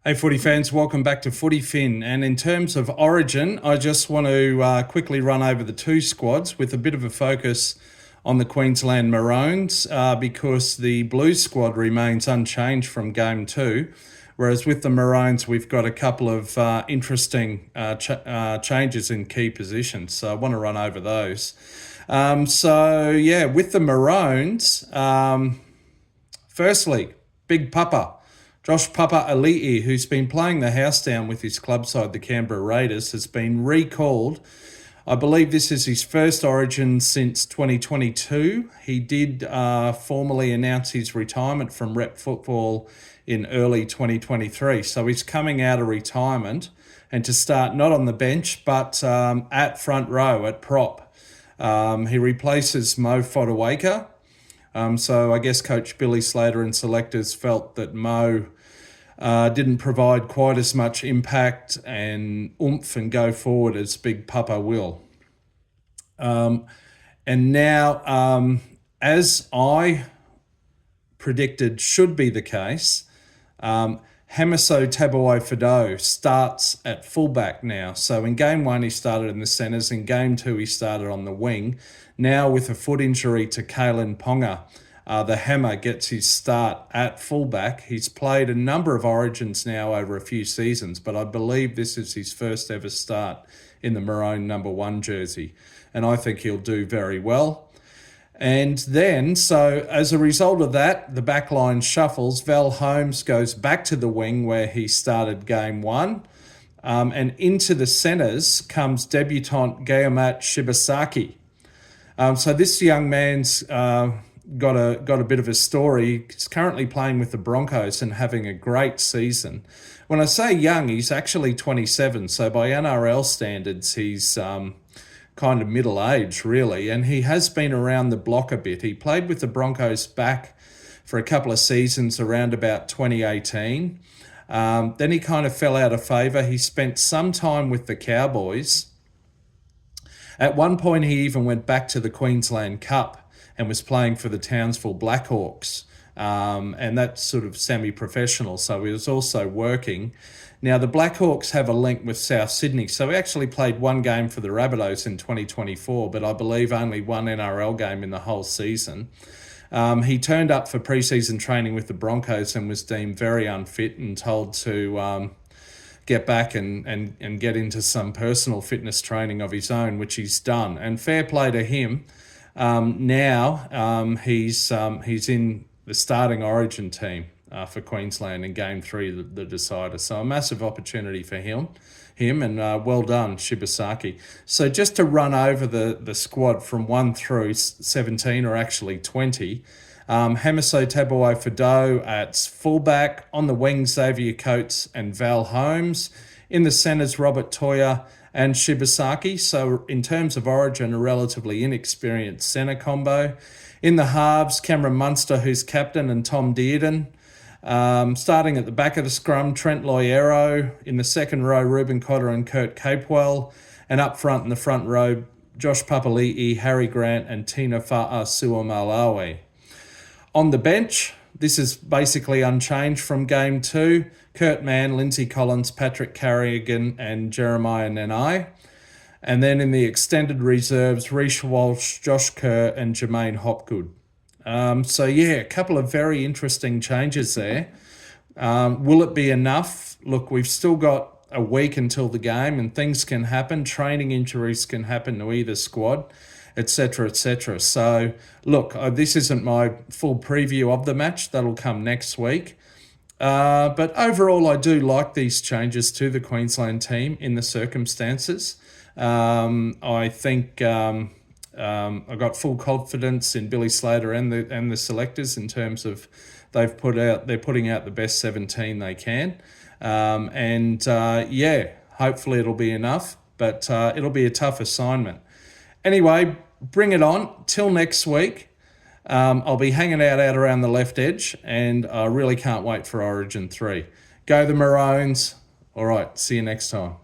Hey footy fans, welcome back to Footy Fin. And in terms of Origin, I just want to quickly run over the two squads with a bit of a focus on the Queensland Maroons because the Blues squad remains unchanged from Game 2. Whereas with the Maroons, we've got a couple of interesting changes in key positions. So I want to run over those. With the Maroons, firstly, Big Papa. Josh Papa Ali'i, who's been playing the house down with his club side, the Canberra Raiders, has been recalled. I believe this is his first Origin since 2022. He did formally announce his retirement from rep football in early 2023. So he's coming out of retirement and to start not on the bench, but at front row, at prop. He replaces Mo Fotuaika. So I guess Coach Billy Slater and selectors felt that Mo didn't provide quite as much impact and oomph and go forward as Big Papa will. And now, as I predicted should be the case, Hamiso Tabuai-Fidow starts at fullback now. So in Game 1, he started in the centres. In Game 2, he started on the wing. Now with a foot injury to Kalen Ponga, the Hammer gets his start at fullback. He's played a number of Origins now over a few seasons, but I believe this is his first ever start in the Maroon number 1 jersey. And I think he'll do very well. And then, so as a result of that, the backline shuffles. Val Holmes goes back to the wing where he started Game 1. And into the centres comes debutant Gayamat Shibasaki. So this young man's got a bit of a story. He's currently playing with the Broncos and having a great season. When I say young, he's actually 27. So by NRL standards, he's kind of middle age, really. And he has been around the block a bit. He played with the Broncos back for a couple of seasons around about 2018. Then he kind of fell out of favour. He spent some time with the Cowboys. At one point, he even went back to the Queensland Cup and was playing for the Townsville Blackhawks. And that's sort of semi-professional, so he was also working. Now, the Blackhawks have a link with South Sydney, so he actually played one game for the Rabbitohs in 2024, but I believe only one NRL game in the whole season. He turned up for pre-season training with the Broncos and was deemed very unfit and told to get back and get into some personal fitness training of his own, which he's done. And fair play to him. Now he's in the starting Origin team for Queensland in Game 3, the decider. So a massive opportunity for him and well done, Shibasaki. So just to run over the squad from 1 through 17, or actually 20, Hamiso Tabuai-Fidow at fullback, on the wing Xavier Coates and Val Holmes, in the centres Robert Toya and Shibasaki. So in terms of Origin, a relatively inexperienced centre combo. In the halves, Cameron Munster, who's captain, and Tom Dearden. Starting at the back of the scrum, Trent Loiero. In the second row, Reuben Cotter and Kurt Capewell. And up front in the front row, Josh Papali'i, Harry Grant and Tina Fa'asuamalawe. On the bench, this is basically unchanged from Game 2. Kurt Mann, Lindsay Collins, Patrick Carrigan and Jeremiah Nanai. And then in the extended reserves, Reece Walsh, Josh Kerr and Jermaine Hopgood. A couple of very interesting changes there. Will it be enough? Look, we've still got a week until the game and things can happen. Training injuries can happen to either squad, etc., etc. So, look, this isn't my full preview of the match. That'll come next week. But overall, I do like these changes to the Queensland team in the circumstances. I think I got full confidence in Billy Slater and the selectors in terms of they're putting out the best 17 they can. Hopefully it'll be enough, but it'll be a tough assignment. Anyway, bring it on. Till next week. I'll be hanging out around the left edge, and I really can't wait for Origin 3. Go the Maroons. All right, see you next time.